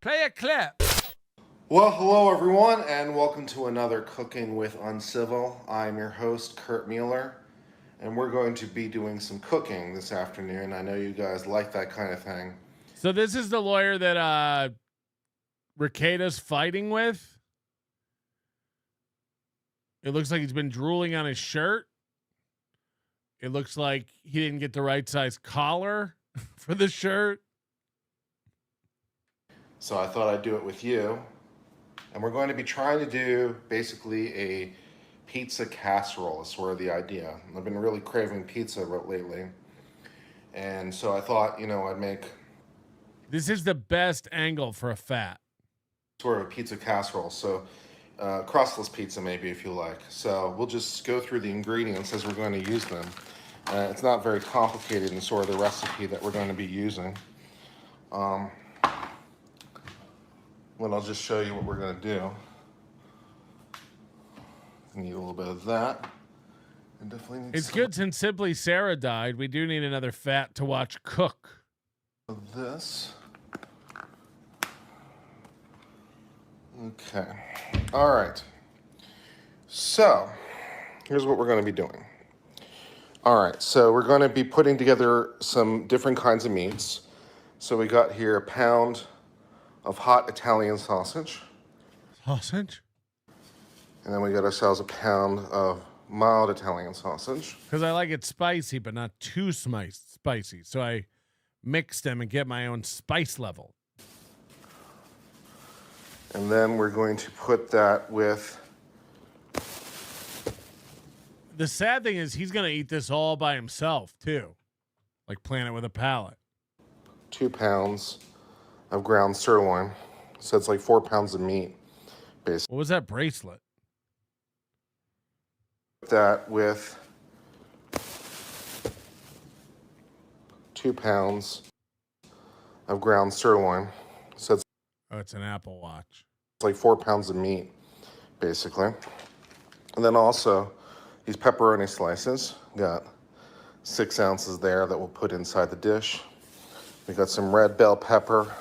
Play a clip. Well, hello everyone, and welcome to another Cooking with Uncivil. I'm your host, Kurt Mueller, and we're going to be doing some cooking this afternoon. I know you guys like that kind of thing. So this is the lawyer that Rekieta's fighting with. It looks like he's been drooling on his shirt. It looks like he didn't get the right size collar for the shirt. So I thought I'd do it with you. And we're going to be trying to do basically a pizza casserole is sort of the idea. I've been really craving pizza lately. And so I thought, I'd make... This is the best angle for a fat. Sort of a pizza casserole. So crustless pizza maybe if you like. So we'll just go through the ingredients as we're going to use them. It's not very complicated in sort of the recipe that we're going to be using. But I'll just show you what we're going to do. Need a little bit of that. And definitely need it's good since Simply Sarah died. We do need another fat to watch cook. Of this. Okay. All right. So here's what we're going to be doing. All right. So we're going to be putting together some different kinds of meats. So we got here a pound of hot Italian sausage. Sausage? And then we got ourselves a pound of mild Italian sausage. Because I like it spicy, but not too spicy. So I mix them and get my own spice level. And then we're going to put that with... The sad thing is he's going to eat this all by himself, too. Like playing it with a palette. 2 pounds of ground sirloin. So it's like 4 pounds of meat, basically. What was that bracelet? That with 2 pounds of ground sirloin. So it's an Apple Watch. It's like 4 pounds of meat, basically. And then also these pepperoni slices. Got 6 ounces there that we'll put inside the dish. We got some red bell pepper.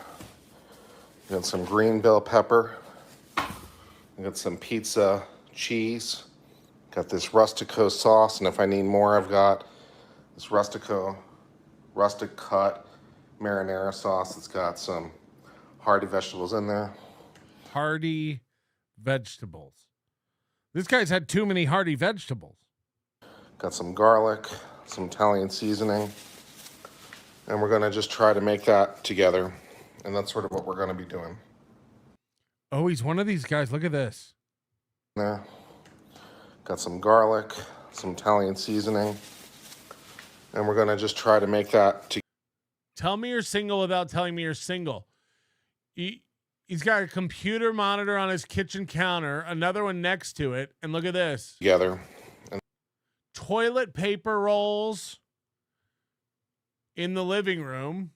We got some green bell pepper. We got some pizza cheese. Got this rustico sauce, and if I need more, I've got this rustic cut marinara sauce. It's got some hearty vegetables in there. Hearty vegetables. This guy's had too many hearty vegetables. Got some garlic, some Italian seasoning, and we're gonna just try to make that together. And that's sort of what we're gonna be doing. Oh, he's one of these guys. Look at this. There. Got some garlic, some Italian seasoning, and we're gonna just try to make that together. Tell me you're single without telling me you're single. He's got a computer monitor on his kitchen counter, another one next to it, and look at this. Together. Toilet paper rolls in the living room.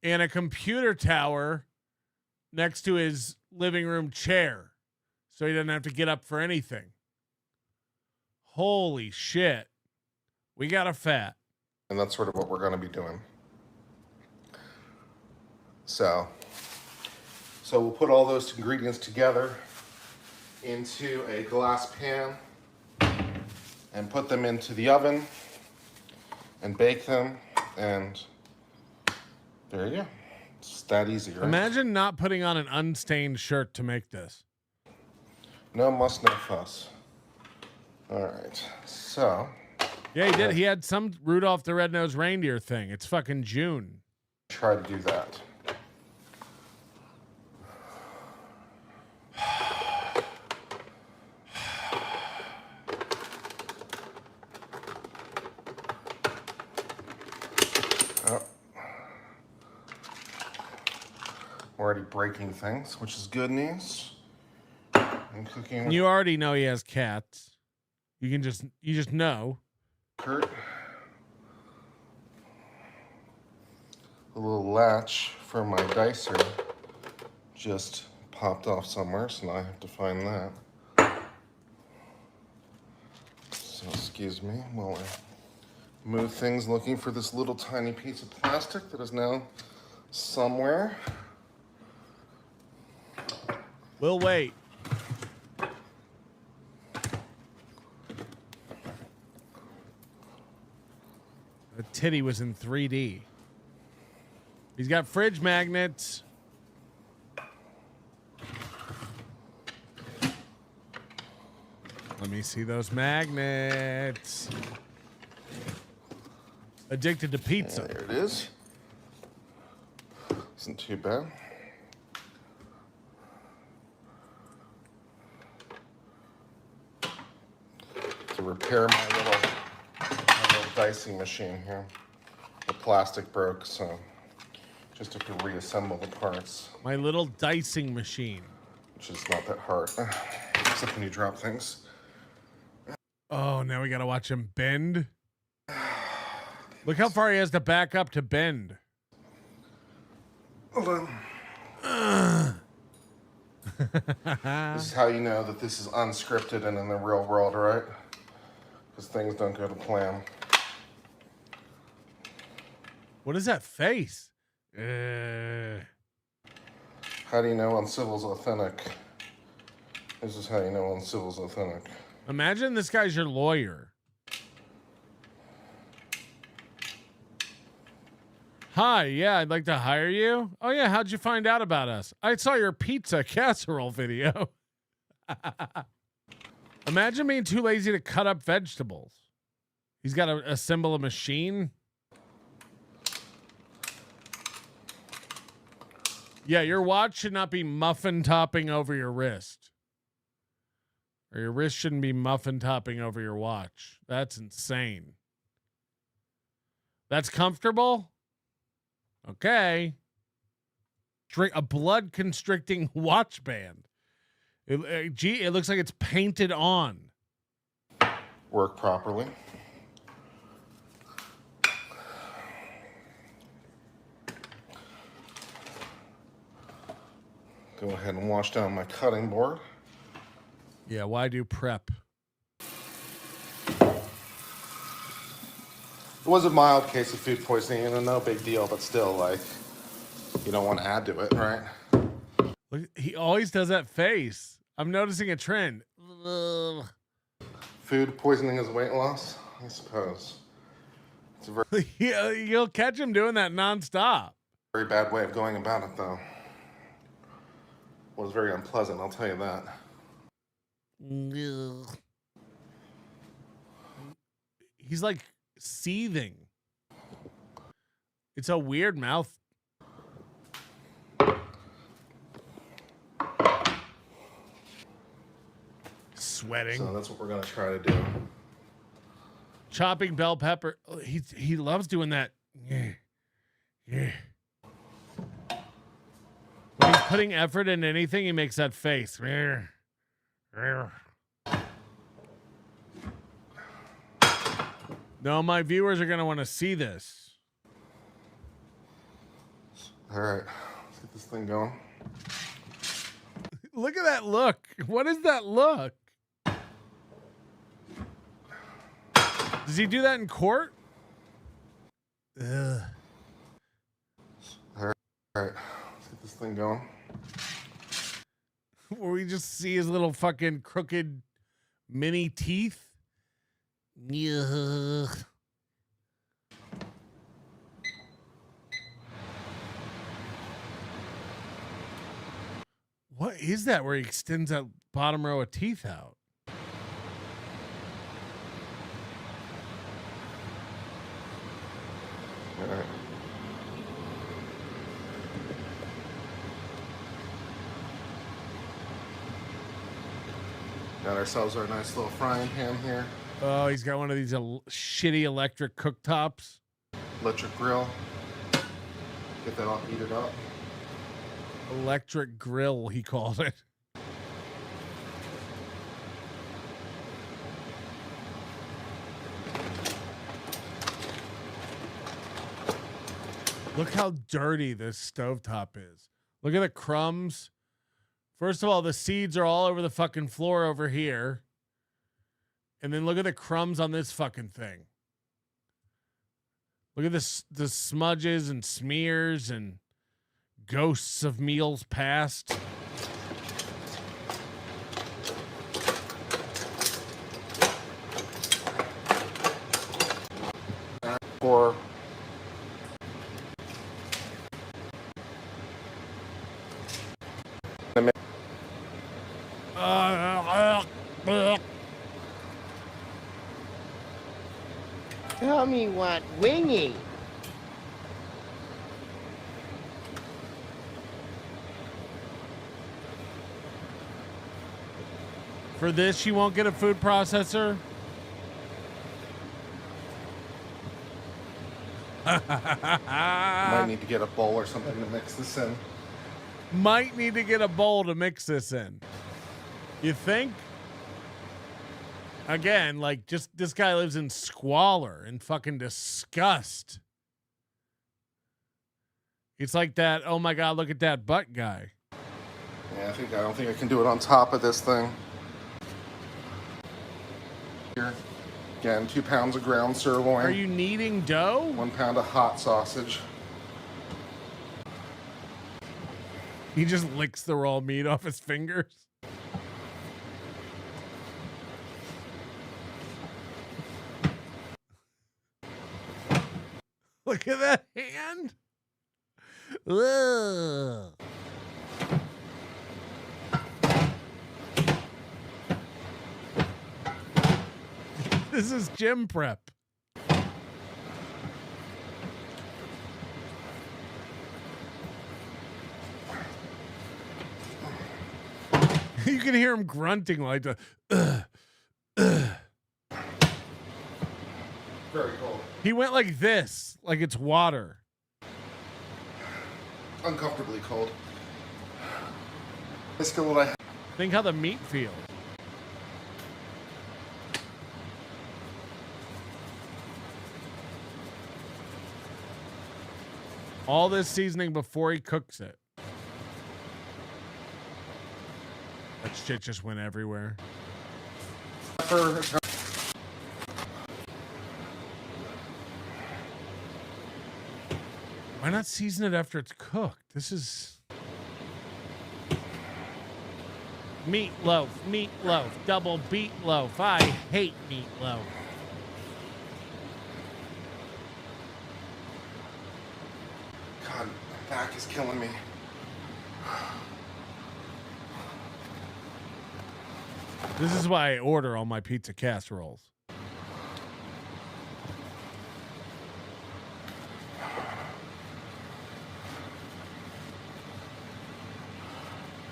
And a computer tower next to his living room chair. So he doesn't have to get up for anything. Holy shit. We got a fat. And that's sort of what we're going to be doing. So we'll put all those ingredients together into a glass pan and put them into the oven and bake them, and there you go. It's that easy, right? Imagine not putting on an unstained shirt to make this. No muss, no fuss. All right, so. Yeah, he did. He had some Rudolph the Red-Nosed Reindeer thing. It's fucking June. Try to do that. We're already breaking things, which is good news. And cooking. You already know he has cats. You just know. Kurt. A little latch for my dicer just popped off somewhere, so now I have to find that. So excuse me while I Move things looking for this little tiny piece of plastic that is now somewhere. We'll wait. The titty was in 3D. He's got fridge magnets. Let me see those magnets. Addicted to pizza. And there it is. Isn't too bad. To repair my little dicing machine here. The plastic broke, so just have to reassemble the parts. My little dicing machine. Which is not that hard, except when you drop things. Oh, now we gotta watch him bend. Look how far he has to back up to bend. Hold on. This is how you know that this is unscripted and in the real world, right? Because things don't go to plan. What is that face? How do you know Uncivil's authentic? This is how you know Uncivil's authentic. Imagine this guy's your lawyer. Hi, yeah, I'd like to hire you. Oh yeah, how'd you find out about us? I saw your pizza casserole video. Imagine being too lazy to cut up vegetables. He's got to assemble a machine. Yeah, your watch should not be muffin topping over your wrist. Or your wrist shouldn't be muffin topping over your watch. That's insane. That's comfortable? Okay. Drink a blood constricting watch band. It looks like it's painted on. Work properly. Go ahead and wash down my cutting board. Yeah, why do prep? It was a mild case of food poisoning and no big deal, but still, like, you don't want to add to it, right? Look, he always does that face. I'm noticing a trend. Ugh. Food poisoning is weight loss, I suppose. It's a very, You'll catch him doing that nonstop. very bad way of going about it, though. It was very unpleasant, I'll tell you that. Ugh. He's like seething. It's a weird mouth. Sweating. So that's what we're gonna try to do. Chopping bell pepper. Oh, he loves doing that. Yeah. Yeah. When he's putting effort in anything, he makes that face. No, my viewers are going to want to see this. All right, let's get this thing going. Look at that look. What is that look? Does he do that in court? Ugh. All right, let's get this thing going. Where we just see his little fucking crooked mini teeth. Ugh. What is that where he extends that bottom row of teeth out? All right. Got ourselves our nice little frying pan here. Oh, he's got one of these shitty electric cooktops. Electric grill. Get that all heated up. Electric grill, he called it. Look how dirty this stovetop is. Look at the crumbs. First of all, the seeds are all over the fucking floor over here. And then look at the crumbs on this fucking thing. Look at this, the smudges and smears and ghosts of meals past. For Tell me what wingy. For this, you won't get a food processor. might need to get a bowl or something to mix this in. Might need to get a bowl to mix this in. You think? Again, like, just this guy lives in squalor and fucking disgust. It's like that, oh my God, look at that butt guy. Yeah, I don't think I can do it on top of this thing. Here, again, 2 pounds of ground sirloin. Are you kneading dough? 1 pound of hot sausage. He just licks the raw meat off his fingers. Look at that hand. Ugh. This is gym prep. You can hear him grunting like the. Very cold. He went like this, like it's water. Uncomfortably cold. Basically what I have. Think how the meat feels. All this seasoning before he cooks it. That shit just went everywhere. Why not season it after it's cooked? This is meatloaf, double beetloaf. I hate meatloaf. God, my back is killing me. This is why I order all my pizza casseroles.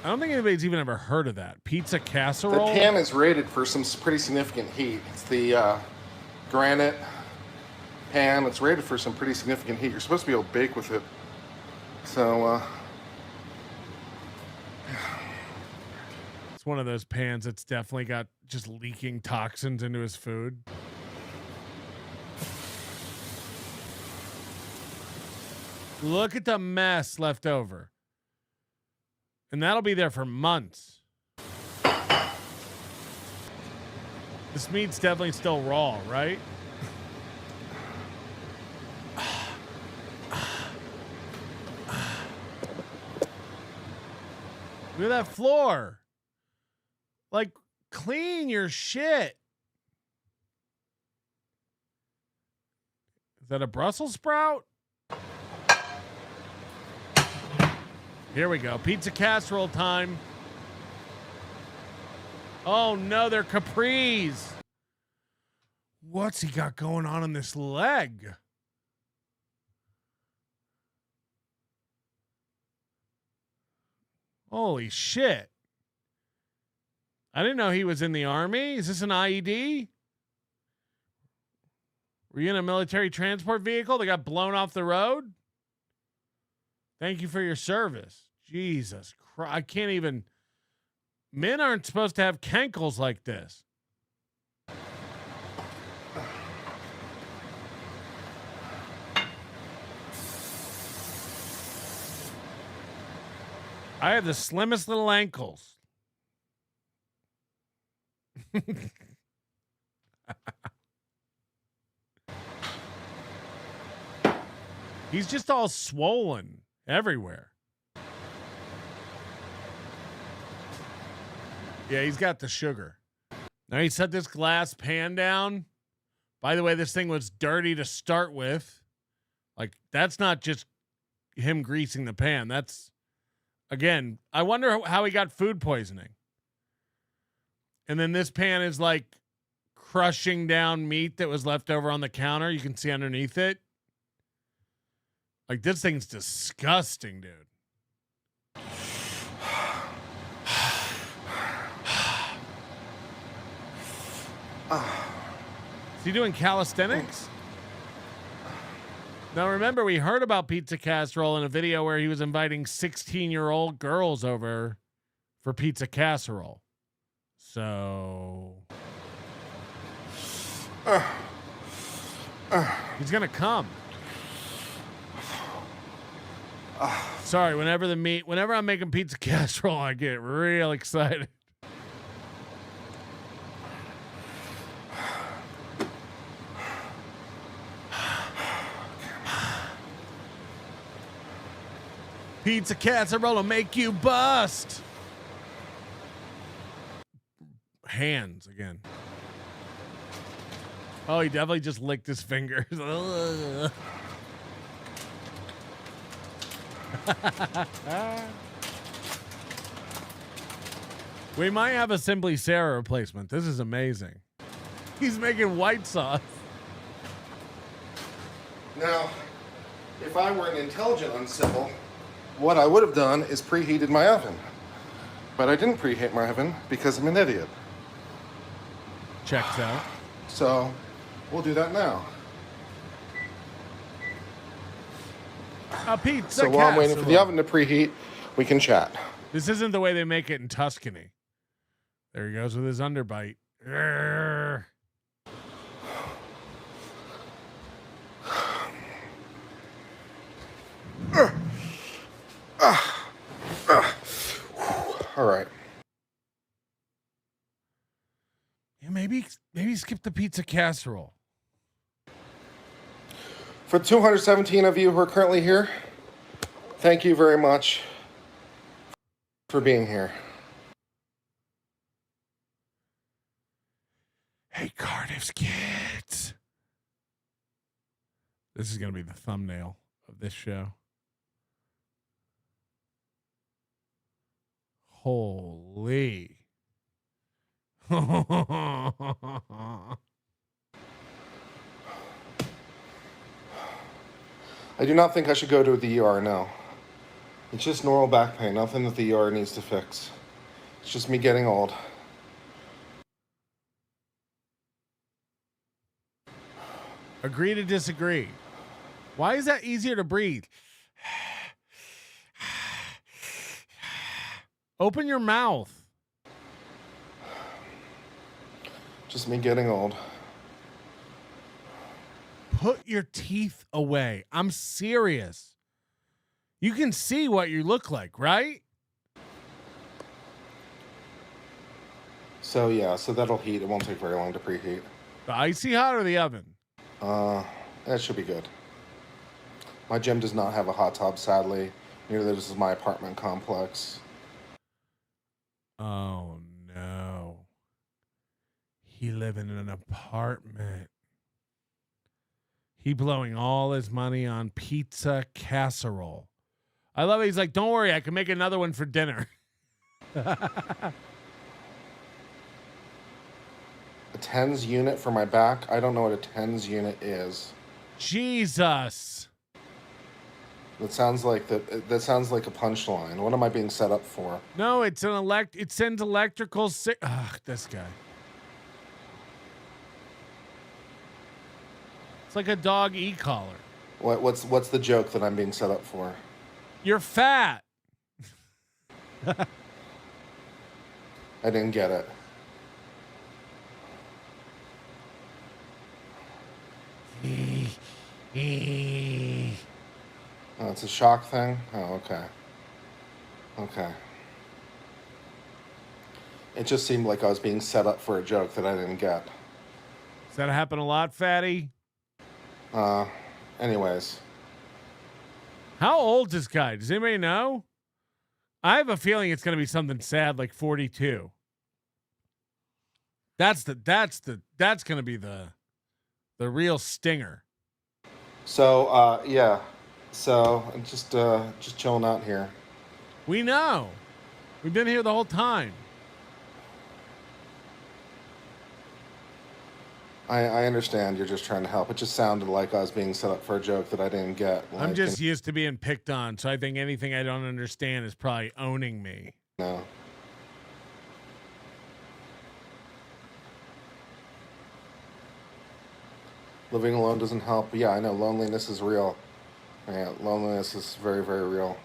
I don't think anybody's even ever heard of that. Pizza casserole? The pan is rated for some pretty significant heat. It's the granite pan. It's rated for some pretty significant heat. You're supposed to be able to bake with it. So, it's one of those pans that's definitely got just leaking toxins into his food. Look at the mess left over. And that'll be there for months. This meat's definitely still raw, right? Look at that floor. Like, clean your shit. Is that a Brussels sprout? Here we go. Pizza casserole time. Oh no, they're capris. What's he got going on in this leg? Holy shit. I didn't know he was in the army. Is this an IED? Were you in a military transport vehicle that got blown off the road? Thank you for your service. Jesus Christ. I can't even. Men aren't supposed to have cankles like this. I have the slimmest little ankles. He's just all swollen everywhere. Yeah, he's got the sugar. Now he set this glass pan down. By the way, this thing was dirty to start with. Like, that's not just him greasing the pan. That's, again, I wonder how he got food poisoning. And then this pan is like crushing down meat that was left over on the counter. You can see underneath it. Like, this thing's disgusting, dude. Is he doing calisthenics? Now, remember, we heard about Pizza Casserole in a video where he was inviting 16-year-old girls over for Pizza Casserole. So he's going to come. Sorry, whenever I'm making Pizza Casserole, I get real excited. Pizza Casserole will make you bust. Hands again. Oh, he definitely just licked his fingers. We might have a Simply Sarah replacement. This is amazing. He's making white sauce. Now, if I were an intelligent uncivil, what I would have done is preheated my oven. But I didn't preheat my oven because I'm an idiot. Checks out. So we'll do that now. A pizza So while I'm waiting for the oven to preheat, we can chat. This isn't the way they make it in Tuscany. There he goes with his underbite. Urgh. All right. Yeah, maybe skip the pizza casserole. For the 217 of you who are currently here, thank you very much for being here. Hey, Cardiff's kids. This is going to be the thumbnail of this show. Holy. I do not think I should go to the ER now. It's just normal back pain, nothing that the ER needs to fix. It's just me getting old. Agree to disagree. Why is that easier to breathe? Open your mouth. Just me getting old. Put your teeth away. I'm serious. You can see what you look like, right? So yeah, so that'll heat. It won't take very long to preheat. The icy hot or the oven? That should be good. My gym does not have a hot tub, sadly. Neither does my apartment complex. Oh no. He living in an apartment. He blowing all his money on pizza casserole. I love it. He's like, don't worry, I can make another one for dinner. A TENS unit for my back? I don't know what a TENS unit is. Jesus. That sounds like a punchline. What am I being set up for? No, it's an it sends electrical this guy. It's like a dog e-collar. What's the joke that I'm being set up for? You're fat. I didn't get it. Oh, it's a shock thing? Oh, okay. Okay. It just seemed like I was being set up for a joke that I didn't get. Does that happen a lot, fatty? Anyways. How old is this guy? Does anybody know? I have a feeling it's going to be something sad like 42. That's going to be the real stinger. So, yeah. So, I'm just chilling out here. We know. We've been here the whole time. I understand you're just trying to help. It just sounded like I was being set up for a joke that I didn't get. Like, I'm just used to being picked on, so I think anything I don't understand is probably owning me. No. Living alone doesn't help. Yeah, I know. Loneliness is real. Yeah, loneliness is very, very real.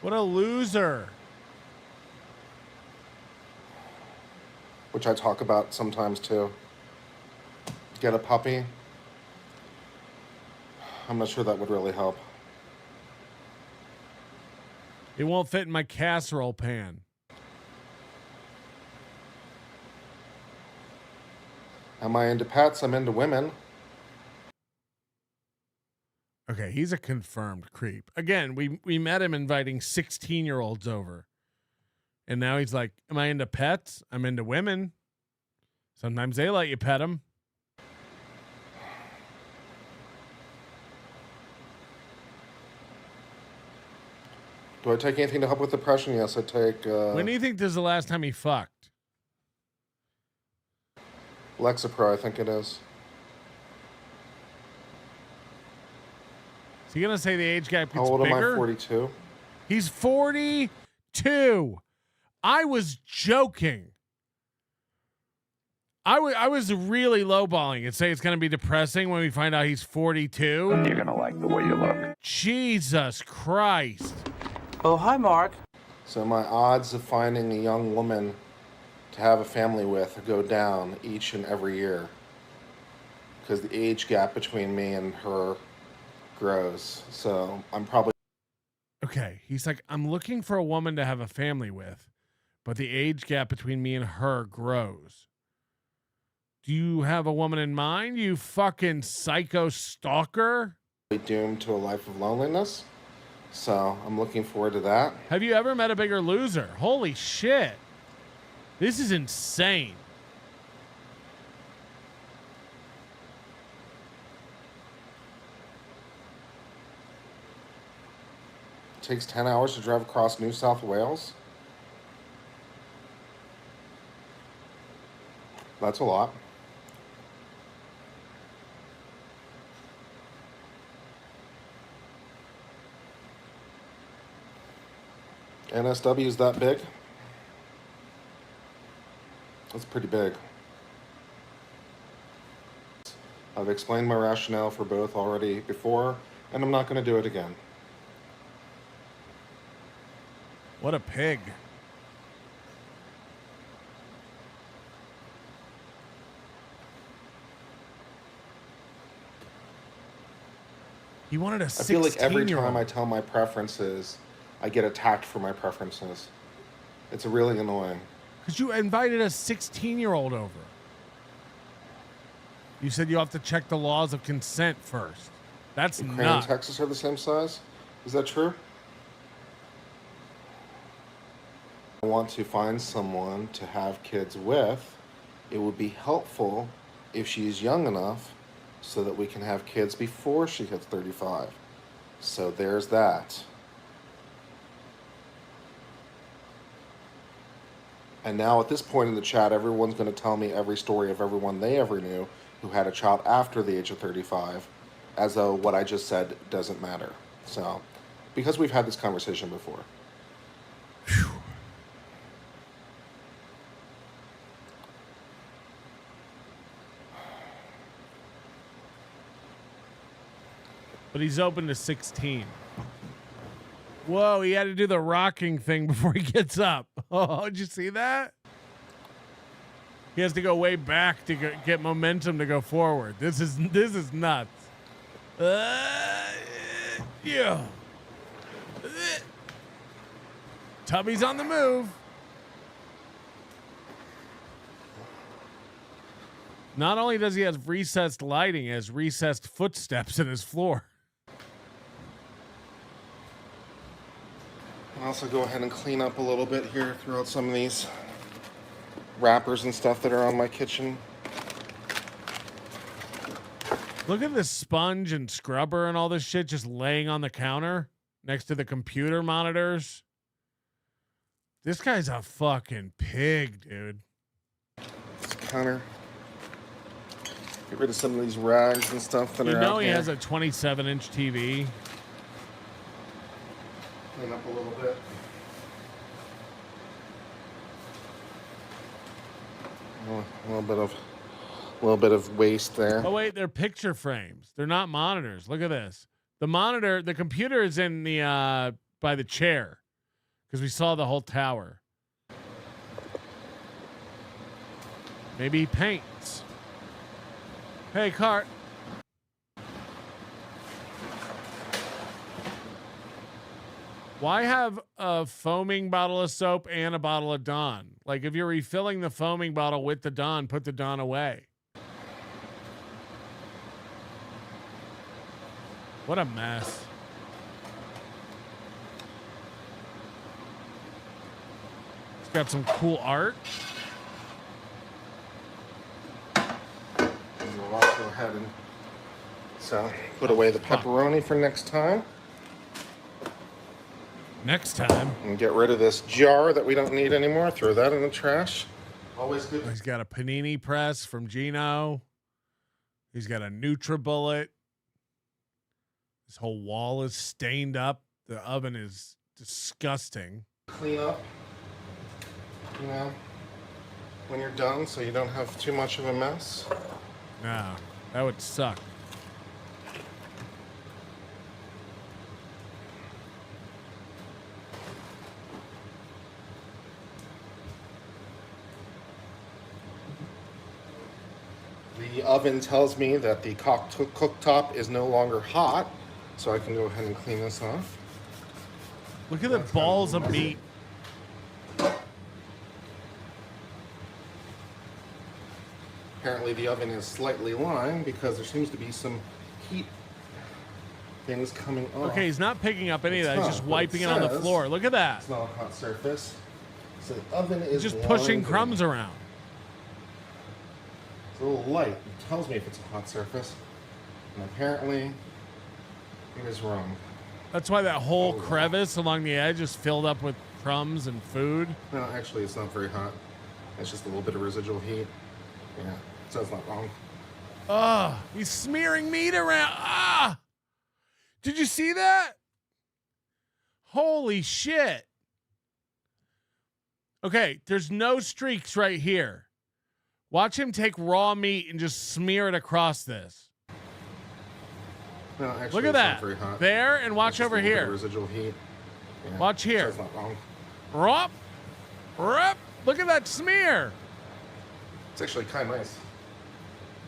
What a loser. Which I talk about sometimes too. Get a puppy. I'm not sure that would really help. It won't fit in my casserole pan. Am I into pets? I'm into women. Okay, he's a confirmed creep. Again, we met him inviting 16-year-olds over. And now he's like, am I into pets? I'm into women. Sometimes they let you pet them. Do I take anything to help with depression? Yes, I take... When do you think this is the last time he fucked? Lexapro, I think it is. Is he going to say the age gap gets How old bigger? am I? 42. He's 42. I was joking. I was really lowballing and say it's going to be depressing when we find out he's 42. You're going to like the way you look. Jesus Christ. Oh, hi, Mark. So my odds of finding a young woman to have a family with go down each and every year. Because the age gap between me and her grows. So I'm probably... Okay, he's like, I'm looking for a woman to have a family with, but the age gap between me and her grows. Do you have a woman in mind, you fucking psycho stalker? doomed to a life of loneliness. So I'm looking forward to that. Have you ever met a bigger loser? Holy shit. This is insane. It takes 10 hours to drive across New South Wales. That's a lot. NSW is that big? That's pretty big. I've explained my rationale for both already before, and I'm not going to do it again. What a pig. He wanted a 16-year-old. I feel like every time I tell my preferences, I get attacked for my preferences. It's really annoying. Because you invited a 16-year-old over. You said you have to check the laws of consent first. That's Ukraine not. and Texas are the same size? Is that true? I want to find someone to have kids with. It would be helpful if she's young enough so that we can have kids before she hits 35. So there's that. And now at this point in the chat, everyone's going to tell me every story of everyone they ever knew who had a child after the age of 35, as though what I just said doesn't matter. So, because we've had this conversation before. Whew. But he's open to 16. Whoa, he had to do the rocking thing before he gets up. Oh, did you see that? He has to go way back to get momentum to go forward. This is nuts. Yeah. Tubby's on the move. Not only does he have recessed lighting, he has recessed footsteps in his floor. And also go ahead and clean up a little bit here throughout some of these wrappers and stuff that are on my kitchen. Look at this sponge and scrubber and all this shit just laying on the counter next to the computer monitors. This guy's a fucking pig, dude. This counter. Get rid of some of these rags and stuff that are out You know he here. has a 27-inch TV. Clean up a little bit. A little bit of waste there. Oh wait, they're picture frames. They're not monitors. Look at this. The monitor, the computer is in the by the chair because we saw the whole tower. Maybe he paints. Hey, Cart. Why have a foaming bottle of soap and a bottle of Dawn? Like, if you're refilling the foaming bottle with the Dawn, put the Dawn away. What a mess. It's got some cool art. We'll also go ahead and put away the pepperoni for next time. Next time. And get rid of this jar that we don't need anymore. Throw that in the trash. Always good. He's got a panini press from Gino. He's got a NutriBullet. This whole wall is stained up. The oven is disgusting. Clean up, you know, when you're done so you don't have too much of a mess. No, that would suck. The oven tells me that the cooktop is no longer hot, so I can go ahead and clean this off. Look at the balls of meat. Apparently the oven is slightly lined because there seems to be some heat things coming off. Okay, he's not picking up any of It's that. He's not, just but wiping it it on the says floor. Look at that. It's not a hot surface. So the oven He's is just pushing lined crumbs and around. It's a little light. It tells me if it's a hot surface. And apparently it is wrong. That's why that whole crevice along the edge is filled up with crumbs and food. No, actually it's not very hot. It's just a little bit of residual heat. Yeah, so it's not wrong. Ugh, he's smearing meat around. Ah! Did you see that? Holy shit. Okay, there's no streaks right here. Watch him take raw meat and just smear it across this. No, actually Look at it's that. not very hot. There, and watch It's just over a little bit of here. residual heat. Yeah, Watch here. So it's not wrong. Rup, rup. Look at that smear. It's actually kind of nice.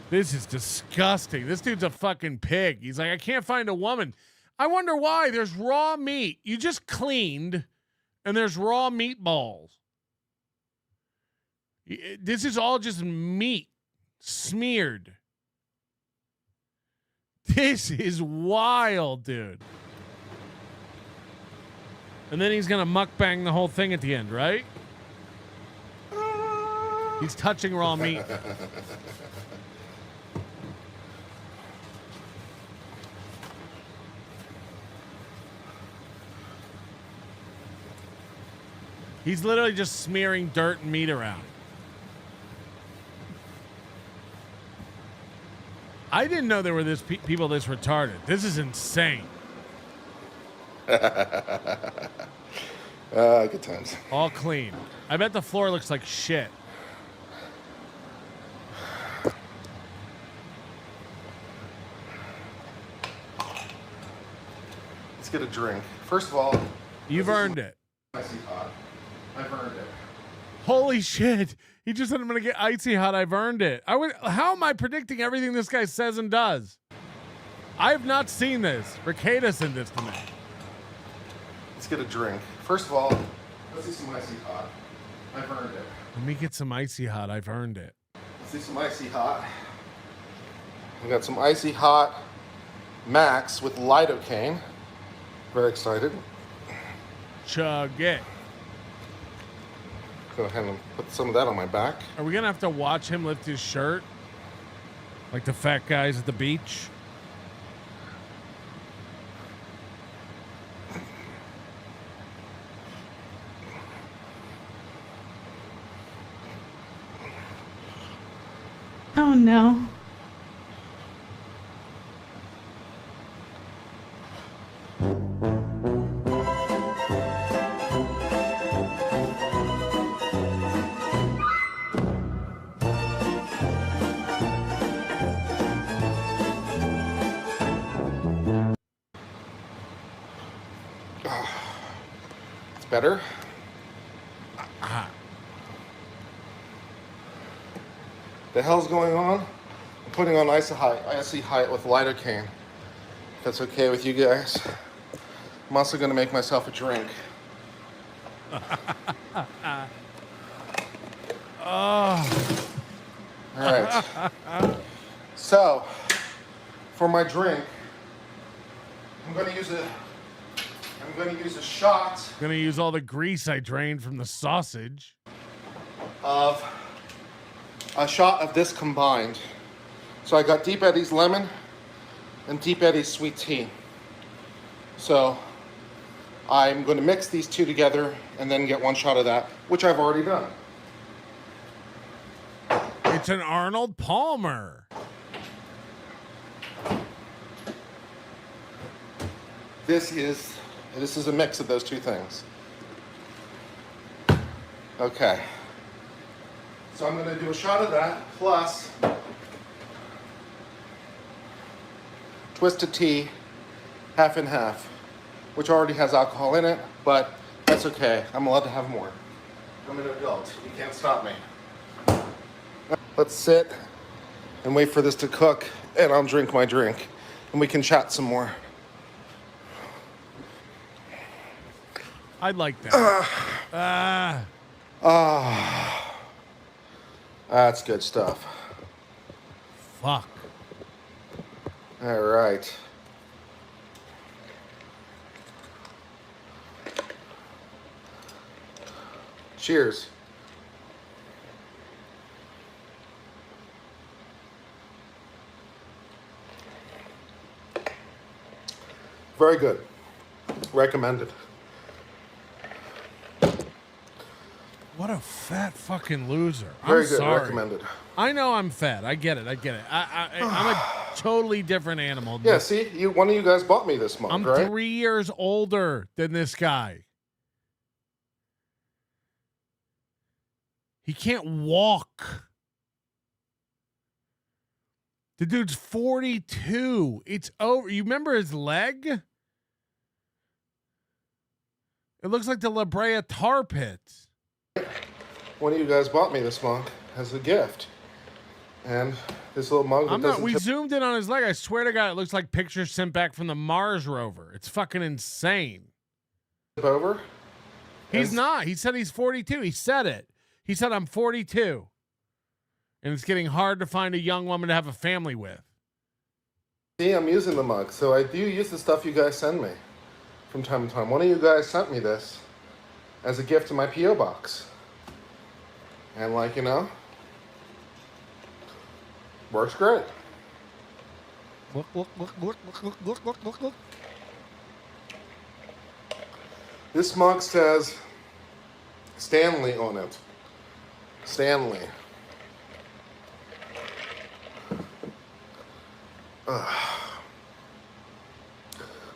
This is disgusting. This dude's a fucking pig. He's like, I can't find a woman. I wonder why. There's raw meat. You just cleaned, and there's raw meatballs. This is all just meat smeared. This is wild, dude. And then he's going to mukbang the whole thing at the end, right? He's touching raw meat. He's literally just smearing dirt and meat around. I didn't know there were this people this retarded. This is insane. Good times. All clean. I bet the floor looks like shit. Let's get a drink. First of all, You've earned it. icy hot. I've earned it. Holy shit. He just said I'm going to get icy hot. I've earned it. How am I predicting everything this guy says and does? I have not seen this. Ricada sent this to me. Let's get a drink. First of all, let's do some icy hot. I've earned it. Let me get some icy hot. I've earned it. Let's do some icy hot. We got some icy hot Max with lidocaine. Very excited. Chug it. Go ahead and put some of that on my back. Are we gonna have to watch him lift his shirt? Like the fat guys at the beach? Oh no. It's better. The hell's going on? I'm putting on icy height with lidocaine. If that's okay with you guys. I'm also gonna make myself a drink. Oh. All right. So, for my drink, I'm gonna use a shot Gonna use all the grease I drained from the sausage. of this combined. So I got Deep Eddy's lemon and Deep Eddy's sweet tea. So I'm going to mix these two together and then get one shot of that, which I've already done. It's an Arnold Palmer. This is a mix of those two things. Okay. So I'm going to do a shot of that plus twisted tea, half and half, which already has alcohol in it, but that's okay. I'm allowed to have more. I'm an adult. You can't stop me. Let's sit and wait for this to cook, and I'll drink my drink, and we can chat some more. I'd like that. That's good stuff. Fuck. All right. Cheers. Very good. Recommended. What a fat fucking loser. Very I'm good. sorry. Recommended. I know I'm fat. I get it. I'm a totally different animal. Yeah, see, one of you guys bought me this mug, I'm right? 3 years older than this guy. He can't walk. The dude's 42. It's over. You remember his leg? It looks like the La Brea tar pits. One of you guys bought me this mug as a gift. And this little mug that doesn't We zoomed in on his leg. I swear to God, it looks like pictures sent back from the Mars rover. It's fucking insane. tip over. He's not. He said he's 42. He said it. He said, I'm 42. And it's getting hard to find a young woman to have a family with. See, I'm using the mug. So I do use the stuff you guys send me from time to time. One of you guys sent me this as a gift in my P.O. box. And like, you know, works great. Look. This mug says Stanley on it. Stanley.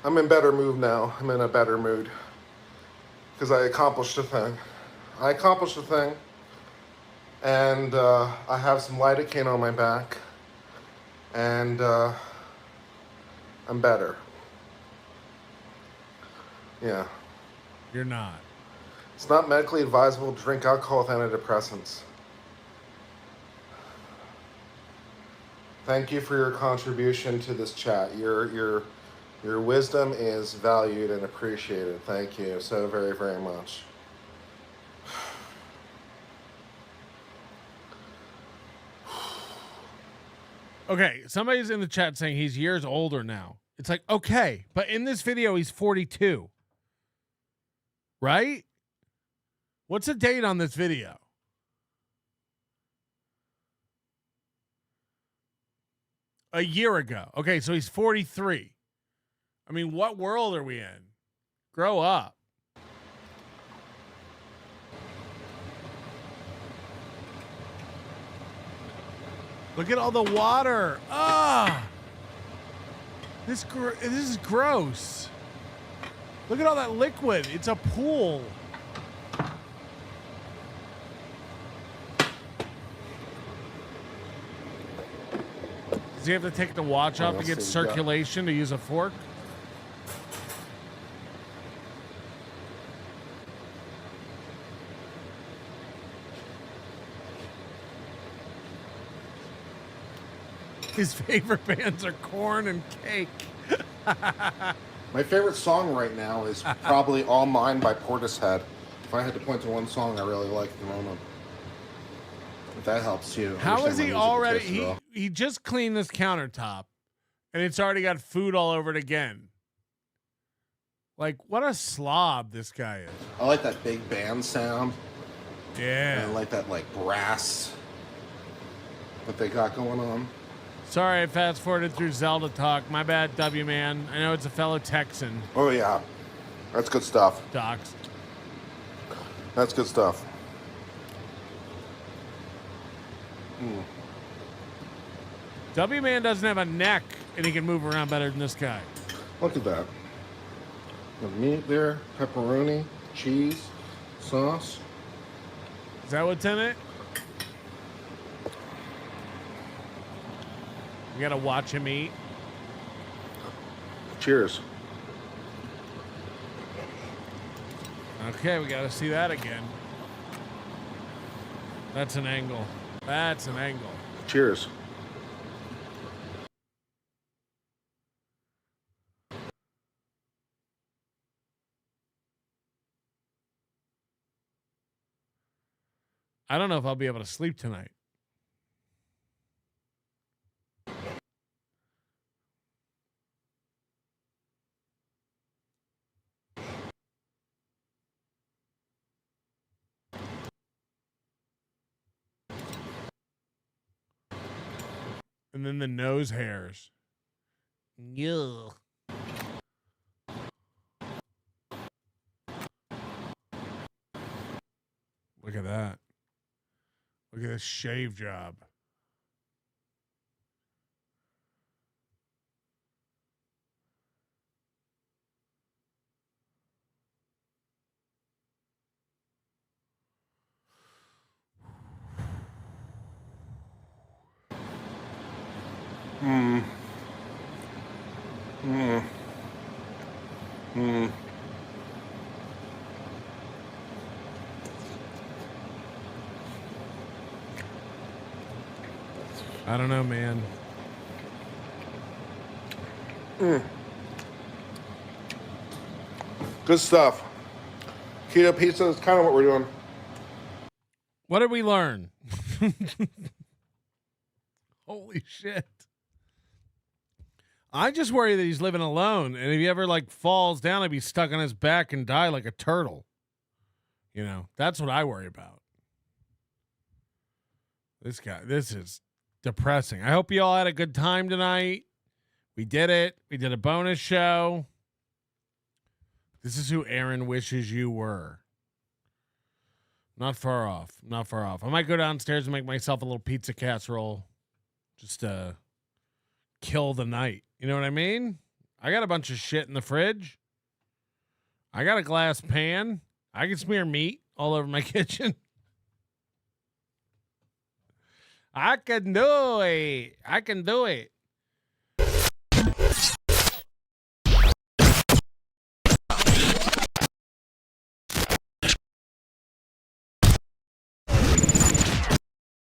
I'm in better mood now. I'm in a better mood. Because I accomplished a thing. And I have some lidocaine on my back. And I'm better. Yeah. You're not. It's not medically advisable to drink alcohol with antidepressants. Thank you for your contribution to this chat. Your wisdom is valued and appreciated. Thank you so very, very much. Okay, somebody's in the chat saying he's years older now. It's like, okay, but in this video, he's 42. right? What's the date on this video? A year ago. Okay, so he's 43. I mean, what world are we in? Grow up. Look at all the water. Ah! This is gross. Look at all that liquid. It's a pool. Does he have to take the watch off to get circulation to use a fork? His favorite bands are Korn and Cake. My favorite song right now is probably All Mine by Portishead. If I had to point to one song I really like at the moment. If that helps you. How is he already? He just cleaned this countertop and it's already got food all over it again. Like, what a slob this guy is. I like that big band sound. Yeah. And I like that like brass that they got going on. Sorry, I fast forwarded through Zelda talk. My bad, W man. I know it's a fellow Texan. Oh yeah, that's good stuff. Doxed. That's good stuff. W man doesn't have a neck, and he can move around better than this guy. Look at that. The meat there, pepperoni, cheese, sauce. Is that what's in it? We gotta watch him eat. Cheers. Okay, we gotta see that again. That's an angle. That's an angle. Cheers. I don't know if I'll be able to sleep tonight. And then the nose hairs. Yeah. Look at that. Look at this shave job. I don't know, man. Good stuff. Keto pizza is kind of what we're doing. What did we learn? Holy shit. I just worry that he's living alone, and if he ever like falls down, he'd be stuck on his back and die like a turtle. You know, that's what I worry about. This guy, this is depressing. I hope you all had a good time tonight. We did it. We did a bonus show. This is who Aaron wishes you were. Not far off. Not far off. I might go downstairs and make myself a little pizza casserole just to kill the night. You know what I mean? I got a bunch of shit in the fridge. I got a glass pan. I can smear meat all over my kitchen. I can do it. I can do it.